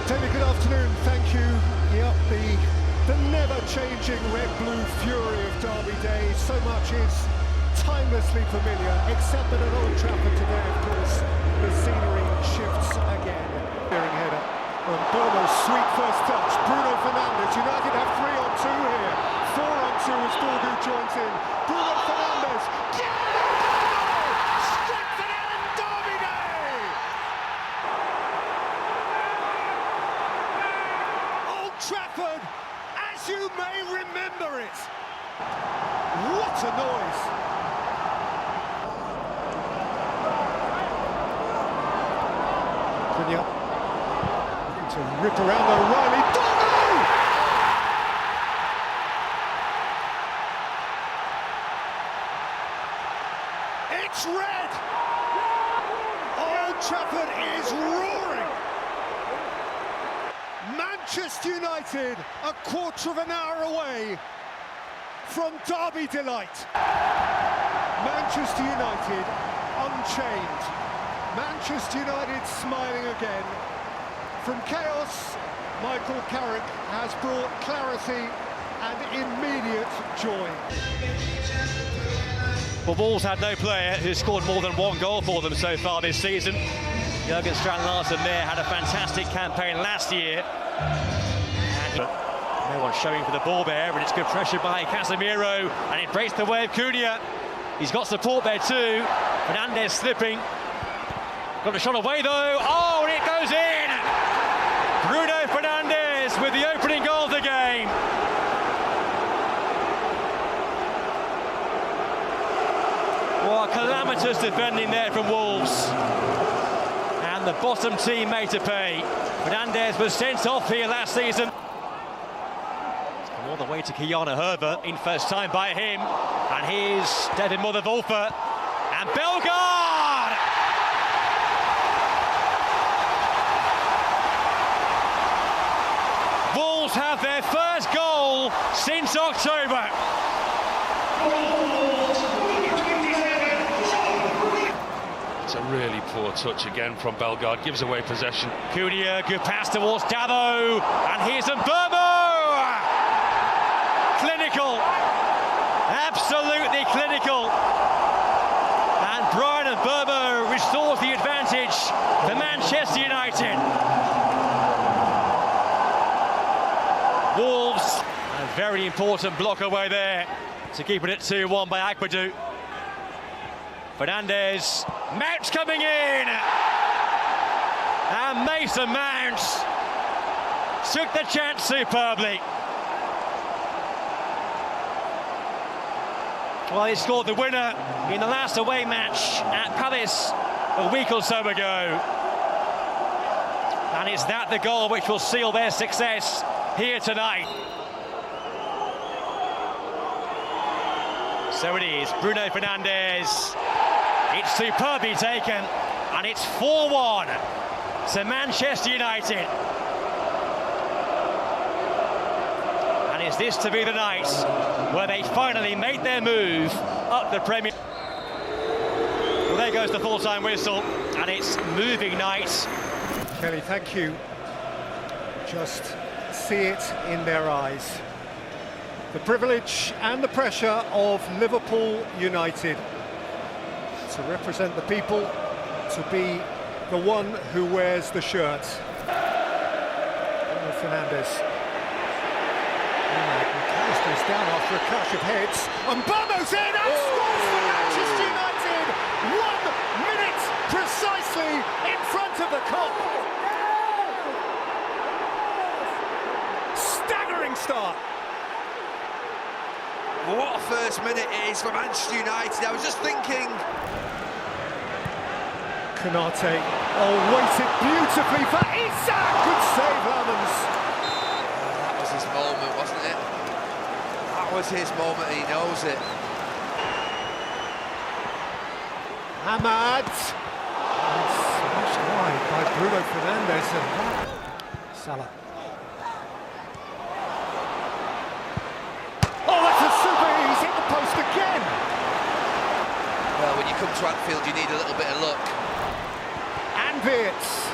David, good afternoon. Thank you. Yep, the never-changing red-blue fury of Derby Day. So much is timelessly familiar, except that at Old Trafford today, of course, the scenery shifts again. Steering header from Bruno's sweet first touch. Bruno Fernandes. United have 3-on-2 here. 4-on-2 as Dorgu joins in. Bruno Fernandes. Trafford, as you may remember it. What a noise! Cunha to rip around O'Reilly. Dorgu! It's red! Old Trafford is roaring! Manchester United a quarter of an hour away from Derby delight. Manchester United unchained. Manchester United smiling again. From chaos, Michael Carrick has brought clarity and immediate joy. Well, Wolves had no player who scored more than one goal for them so far this season. Jurgen Strand-Larsen there had a fantastic campaign last year. And no one showing for the ball there, and it's good pressure by Casemiro, and it breaks the way of Cunha. He's got support there too. Fernandes slipping. Got a shot away though. Oh, and it goes in! Bruno Fernandes with the opening goal of the game. What calamitous defending there from Wolves. And the bottom team made to pay. Fernandes was sent off here last season. It's come all the way to Kiana Herber, in first time by him. And here's David Mother-Wolfer. And Bellegarde! Wolves have their first goal since October. It's a really poor touch again from Bellegarde, gives away possession. Cunha, good pass towards Davo, and here's Mbeumo! Clinical, absolutely clinical. And Brian Mbeumo restores the advantage for Manchester United. Wolves, a very important block away there to keep it at 2-1 by Aquadu. Fernandes, Mount coming in, and Mason Mount took the chance superbly. Well, he scored the winner in the last away match at Palace a week or so ago. And is that the goal which will seal their success here tonight? So it is, Bruno Fernandes. It's superbly taken, and it's 4-1 to Manchester United. And is this to be the night where they finally make their move up the Premier? Well, there goes the full-time whistle, and it's moving night. Kelly, thank you. Just see it in their eyes. The privilege and the pressure of Liverpool United. To represent the people, to be the one who wears the shirt. Fernandes. McAllister's down after a clash of heads. And Mbeumo's in and scores for Manchester United! 1 minute precisely in front of the Kop. Staggering start. What a first minute it is for Manchester United. I was just thinking. Konate, waited beautifully for Isak. Good save, Lamans. That was his moment, wasn't it? That was his moment, he knows it. Ahmad. Smashed wide by Bruno Fernandes. And Salah. Again. Well, when you come to Anfield, you need a little bit of luck. And Wirtz.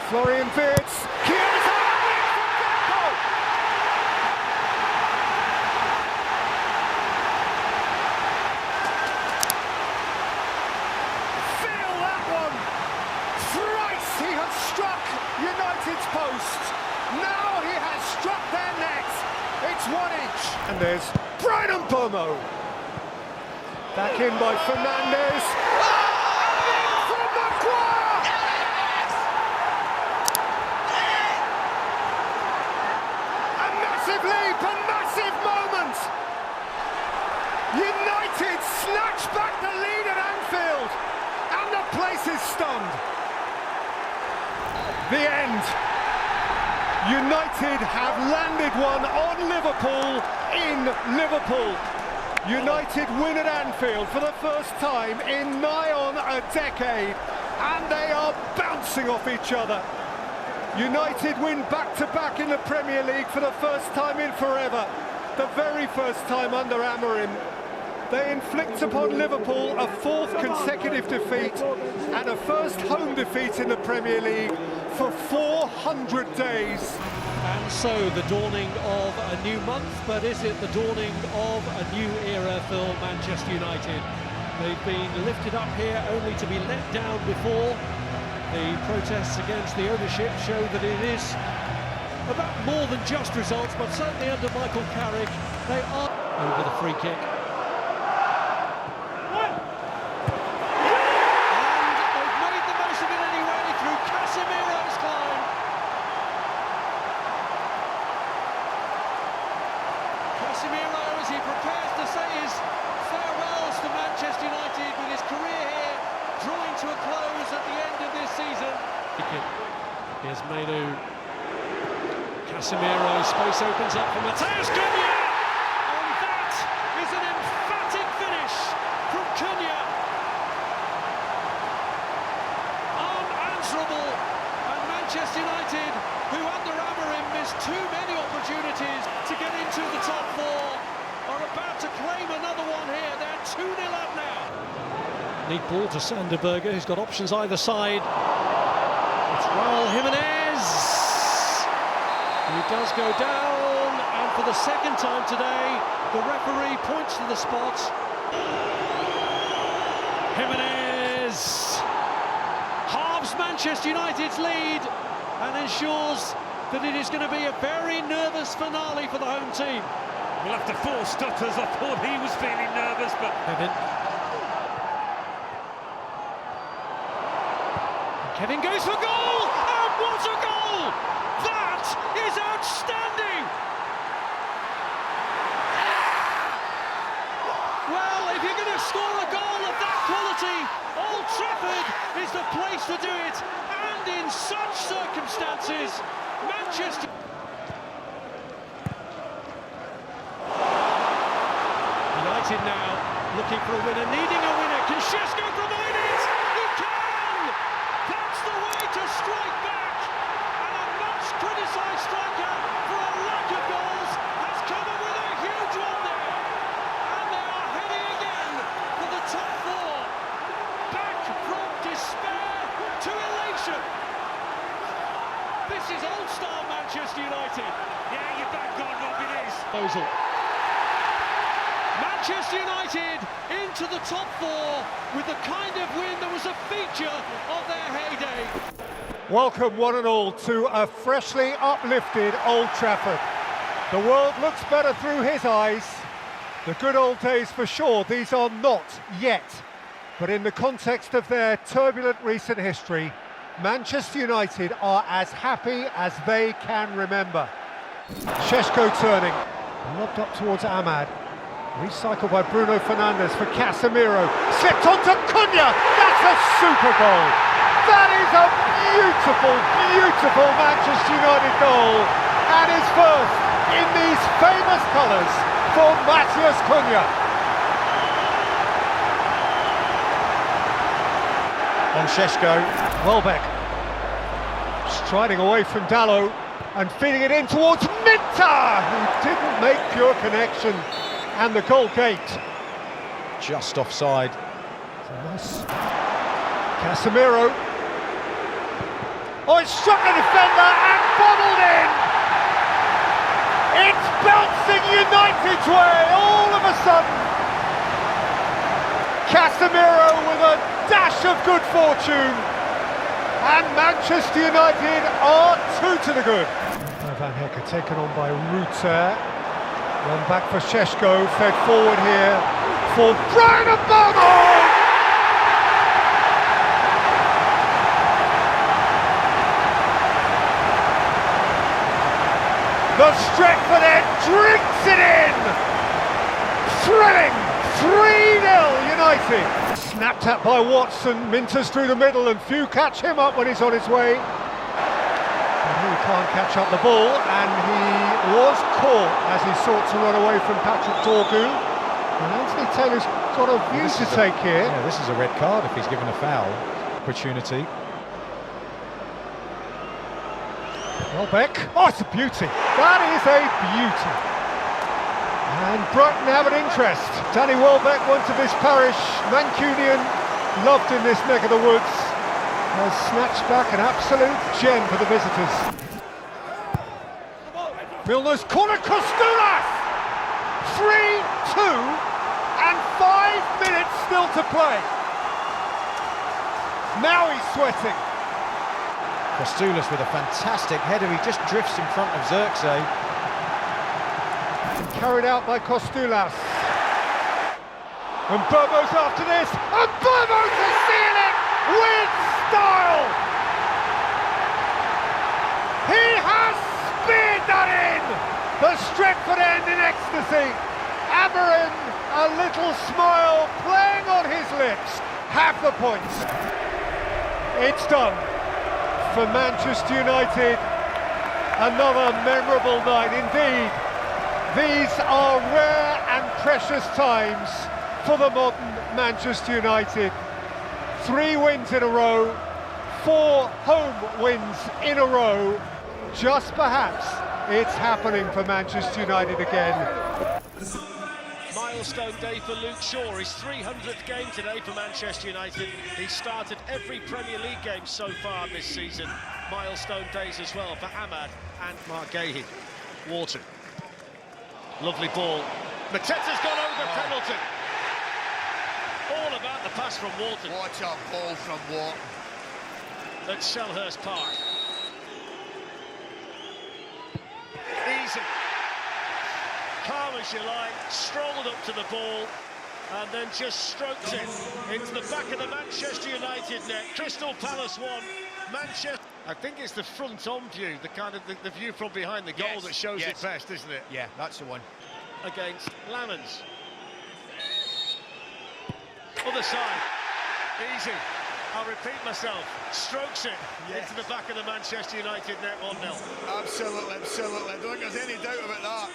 Florian Wirtz. Chiesa! Feel that one! Thrice he has struck United's post. Now he has struck their net. It's 1 each. And there's Bruno. Back in by Fernandes. From Maguire! A massive leap, a massive moment. United snatch back the lead at Anfield, and the place is stunned. The end. United have landed one on Liverpool in Liverpool. United win at Anfield for the first time in nigh on a decade, and they are bouncing off each other. United win back-to-back in the Premier League for the first time in forever, the very first time under amorim. They inflict upon Liverpool a fourth consecutive defeat and a first home defeat in the Premier League for 400 days. And so the dawning of a new month, but is it the dawning of a new era for Manchester United? They've been lifted up here only to be let down before. The protests against the ownership show that it is about more than just results, but certainly under Michael Carrick, they are over the free kick. As he prepares to say his farewells to Manchester United with his career here drawing to a close at the end of this season. Here's Manu. Casemiro, space opens up for Mateus Cunha, and that is an emphatic finish from Cunha. Unanswerable, and Manchester United, who under amorim missed too many opportunities to get into the top four, are about to claim another one here. They're 2-0 up now. Neat ball to Sanderberger, who's got options either side. It's Raul Jimenez, who does go down, and for the second time today, the referee points to the spot. Jimenez halves Manchester United's lead and ensures that it is going to be a very nervous finale for the home team. Well, after 4 stutters, I thought he was feeling nervous, but... Kevin goes for goal! And what a goal! That is outstanding! Well, if you're going to score a goal of that quality, Old Trafford is the place to do it, and in such circumstances, Manchester... United now looking for a winner, needing a winner. Can Šeško provide it? He can! That's the way to strike back! And a much-criticised striker for a lack of goals has come up with a huge one there! And they are heading again for the top four. Back from despair to elation. This is All-Star Manchester United. Yeah, you're back on, Rob, it is. Manchester United into the top four with the kind of win that was a feature of their heyday. Welcome one and all to a freshly uplifted Old Trafford. The world looks better through his eyes. The good old days for sure, these are not yet. But in the context of their turbulent recent history, Manchester United are as happy as they can remember. Šeško turning, lobbed up towards Ahmad. Recycled by Bruno Fernandes for Casemiro. Slipped onto Cunha. That's a super goal. That is a beautiful, beautiful Manchester United goal. And his first in these famous colours for Mateus Cunha. On Šeško. Welbeck. Striding away from Dalot and feeding it in towards Minter, who didn't make pure connection. And the goal gate just offside. Casemiro Oh, it's struck the defender and bobbled in! It's bouncing United's way all of a sudden! Casemiro with a dash of good fortune, and Manchester United are 2 to the good. Van Hecker taken on by Ruter. One back for Šeško, fed forward here for Brian Obama! The Stretford end drinks it in! Thrilling! 3-0 United! Snapped at by Watson, Minter's through the middle and few catch him up when he's on his way. And he can't catch up the ball, and he was caught as he sought to run away from Patrick Torgu. And Anthony Taylor's got a view to take here. Yeah, this is a red card if he's given a foul opportunity. Welbeck, oh, it's a beauty. That is a beauty. And Brighton have an interest. Danny Welbeck, once of this parish, Mancunian, loved in this neck of the woods, has snatched back an absolute gem for the visitors. Milner's corner, Kostulas! 3-2 and 5 minutes still to play. Now he's sweating. Kostulas with a fantastic header, he just drifts in front of Xerxes. Carried out by Kostulas. And Bobo's after this, and Bobo to seal it with style! He has speared that in! The Stretford end in ecstasy. Amorim, a little smile playing on his lips. Half the points. It's done. For Manchester United, another memorable night indeed. These are rare and precious times for the modern Manchester United. 3 wins in a row, 4 home wins in a row. Just perhaps it's happening for Manchester United again. Milestone day for Luke Shaw, his 300th game today for Manchester United. He started every Premier League game so far this season. Milestone days as well for Ahmad and Mark Gahey. Wharton. Lovely ball. Mateta's gone over penalty. All about the pass from Wharton. What a ball from Wharton. At Selhurst Park. Easy. Calm as you like, strolled up to the ball and then just stroked it into the back of the Manchester United net. Crystal Palace won, Manchester. I think it's the front-on view, the kind of the view from behind the goal that shows it best, isn't it? Yeah, that's the one. Against Lammens. Other side, easy. I'll repeat myself, strokes it into the back of the Manchester United net 1-0. Absolutely, absolutely. I don't think there's any doubt about that.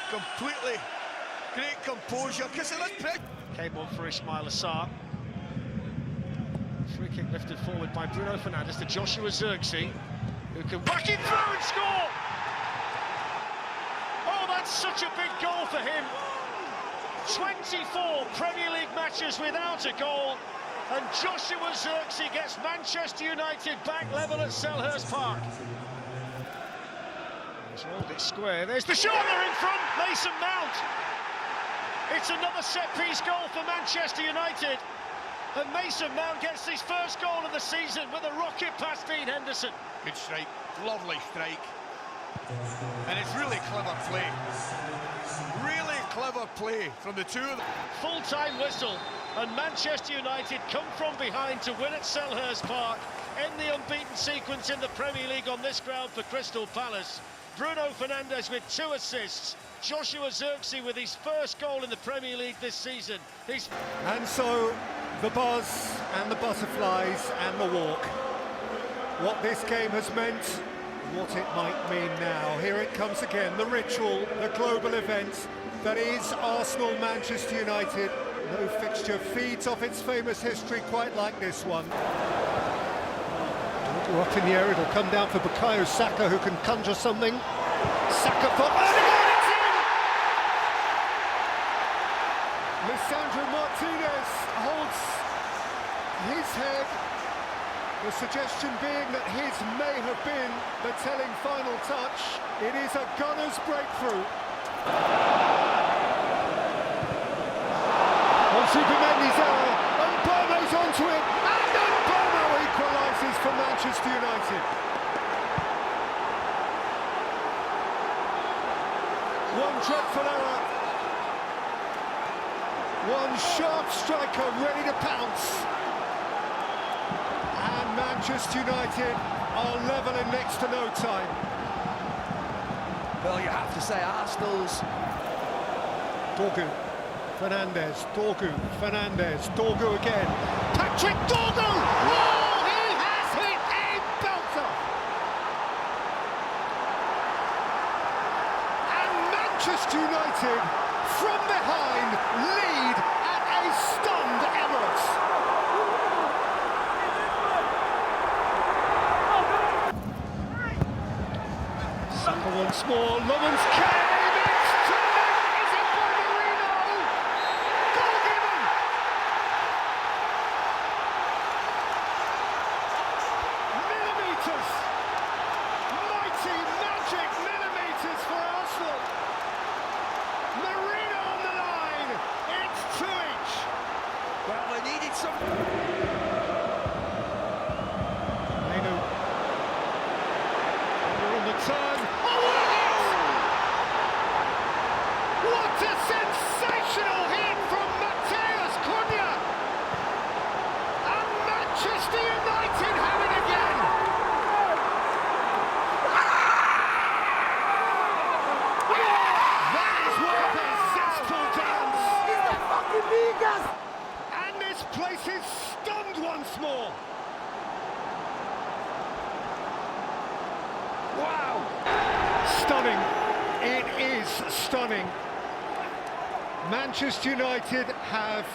Completely great composure. Came on for Ismail Assar. Free kick lifted forward by Bruno Fernandes to Joshua Xerxes, who can whack it through and score. Oh, that's such a big goal for him. 24 Premier League matches without a goal, and Joshua Xerxes gets Manchester United back level at Selhurst Park. He's rolled it square. There's the shot in front. Mason Mount. It's another set-piece goal for Manchester United. And Mason Mount gets his first goal of the season with a rocket past Dean Henderson. Good strike. Lovely strike. And it's really clever play. Really clever play from the two of them. Full-time whistle. And Manchester United come from behind to win at Selhurst Park. End the unbeaten sequence in the Premier League on this ground for Crystal Palace. Bruno Fernandes with 2 assists. Joshua Xerxes with his first goal in the Premier League this season. And so, the buzz and the butterflies and the walk. What this game has meant, what it might mean now. Here it comes again, the ritual, the global event that is Arsenal-Manchester United. No fixture feeds off its famous history quite like this one. It'll go up in the air, it'll come down for Bukayo Saka, who can conjure something. Saka for Odegaard, it's in! Lisandro Martinez holds his head The suggestion being that his may have been the telling final touch. It is a gunner's breakthrough. On Superman's error, and Bruno's onto it, and then Bruno equalises for Manchester United. One dreadful error. One sharp striker ready to pounce. And Manchester United are levelling next to no time. Well, you have to say Arsenal's... Dorgu, Fernandes, Dorgu, Fernandes, Dorgu again. Patrick Dorgu! Oh, he has hit a belter! And Manchester United, from behind, lead at a stunned Emirates. Saka once more, Lovren's came, it's turning, is it Bruno? Goal given! Millimetres, mighty magic millimetres for Arsenal. Marino on the line, it's 2 each. Well, they needed some... Manu. We're on the turn. Oh, what a hit! What a sensational hit from Mateus Cunha! And Manchester United have it again! That is one zestful dance! And this place is stunned once more! Wow! Stunning. It is stunning. Manchester United have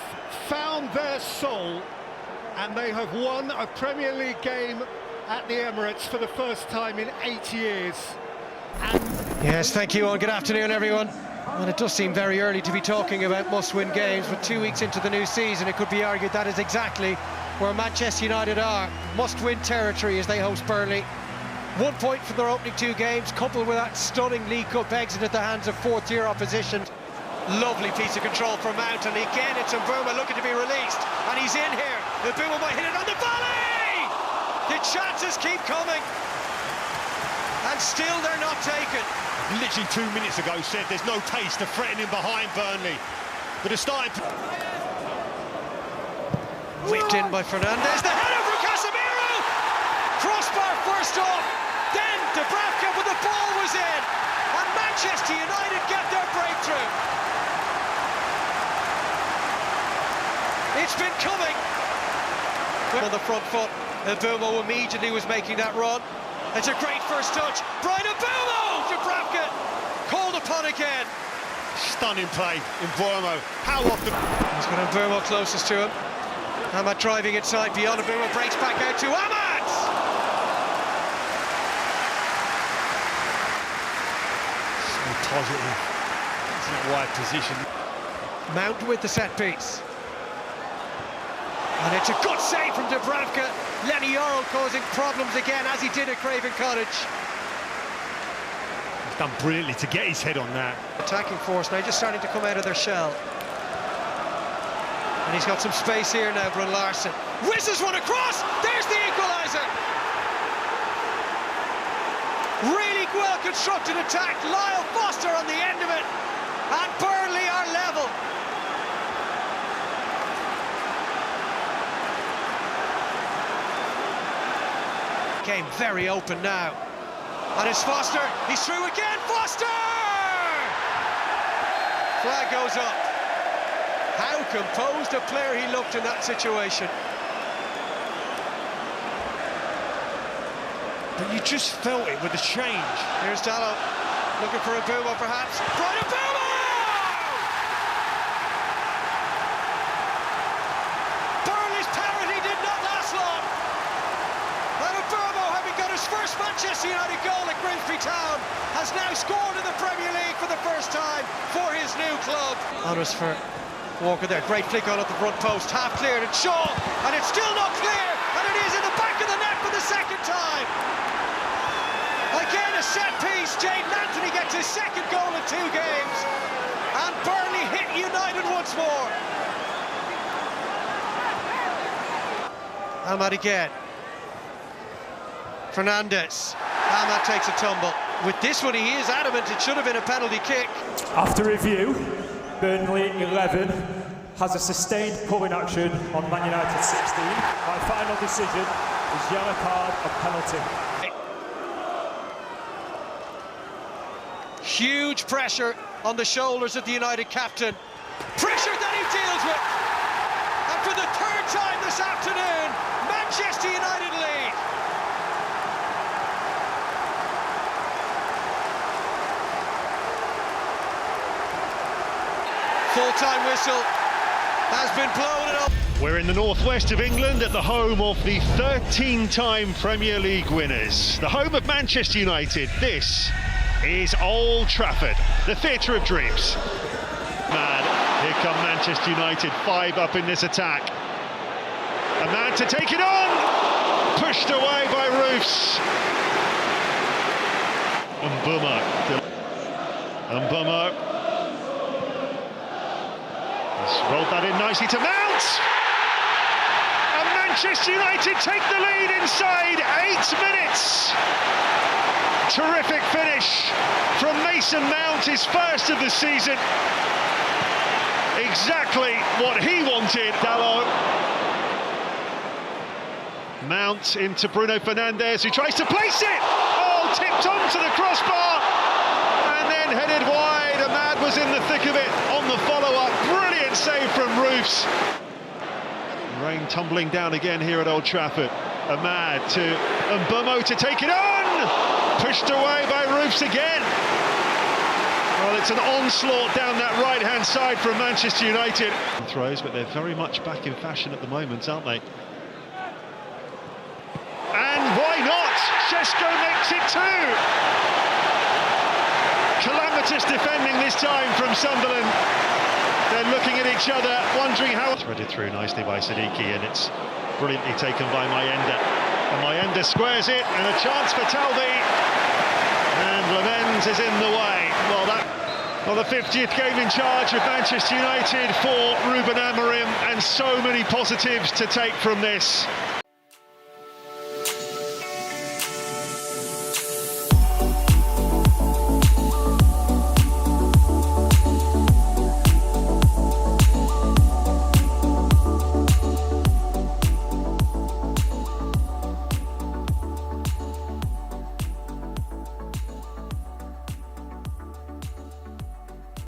found their soul and they have won a Premier League game at the Emirates for the first time in 8 years. Yes, thank you, and good afternoon, everyone. Well, it does seem very early to be talking about must-win games, but 2 weeks into the new season, it could be argued that is exactly where Manchester United are. Must-win territory as they host Burnley. 1 point from their opening 2 games, coupled with that stunning League Cup exit at the hands of fourth-tier opposition. Lovely piece of control from Mount, and again it's Mbeumo looking to be released, and he's in here. Mbeumo might hit it on the volley! The chances keep coming, and still they're not taken. Literally 2 minutes ago said there's no taste of threatening behind Burnley. But it's starting to... Whipped in by Fernandes, the header from Casemiro! Crossbar first off, then Dubravka, but the ball was in, and Manchester United get their breakthrough. It's been coming. On the front foot, Mbeumo immediately was making that run. It's a great first touch. Brian Mbeumo! Dubravka called upon again. Stunning play in Mbeumo. How often... He's got Mbeumo closest to him. Ahmad driving inside, beyond Mbeumo, breaks back out to Ahmad! So positive. It's in a wide position. Mount with the set piece. And it's a good save from Dubravka. Lenny Yoro causing problems again, as he did at Craven Cottage. He's done brilliantly to get his head on that. Attacking force now just starting to come out of their shell. And he's got some space here now, Brun Larson. Whizzes one across! There's the equaliser! Really well-constructed attack. Lyle Foster on the end of it. And Burnley are level. Game very open now, and it's Foster, he's through again, Foster! Flag goes up. How composed a player he looked in that situation. But you just felt it with the change. Here's Dallo, looking for Mbeumo perhaps. Brian Mbeumo! Burnley's parity did not last long. And Mbeumo, having got his first Manchester United goal at Grimsby Town, has now scored in the Premier League for the first time for his new club. Honours for Walker there, great flick on at the front post, half cleared, and Shaw, and it's still not clear, and it is in the back of the Yes, Jayden Anthony gets his second goal in 2 games. And Burnley hit United once more. Ahmad again. Fernandes. Ahmad takes a tumble. With this one, he is adamant it should have been a penalty kick. After review, Burnley 11 has a sustained pulling action on Man United 16. My final decision is yellow card and penalty. Huge pressure on the shoulders of the United captain. Pressure that he deals with. And for the 3rd time this afternoon, Manchester United lead. Full-time whistle has been blown. We're in the northwest of England at the home of the 13-time Premier League winners, the home of Manchester United. This is Old Trafford, the theatre of dreams. Man, here come Manchester United, 5 up in this attack. A man to take it on, pushed away by Roofs. Mbeumo. He's rolled that in nicely to Mount. And Manchester United take the lead inside 8 minutes. Terrific finish from Mason Mount, his first of the season. Exactly what he wanted. Dalot. Mount into Bruno Fernandes, who tries to place it. Oh, tipped onto the crossbar and then headed wide. Ahmad was in the thick of it on the follow-up. Brilliant save from Roofs. Rain tumbling down again here at Old Trafford. Ahmad to Mbeumo to take it on. Pushed away by Roofs again. Well, it's an onslaught down that right-hand side from Manchester United. Throws, but they're very much back in fashion at the moment, aren't they? And why not? Šeško makes it 2. Calamitous defending this time from Sunderland. They're looking at each other, wondering how... Threaded through nicely by Siddiqui, and it's brilliantly taken by Mayenda. And Mayenda squares it, and a chance for Talbi. And Lemens is in the way. Well, the 50th game in charge of Manchester United for Ruben Amorim, and so many positives to take from this.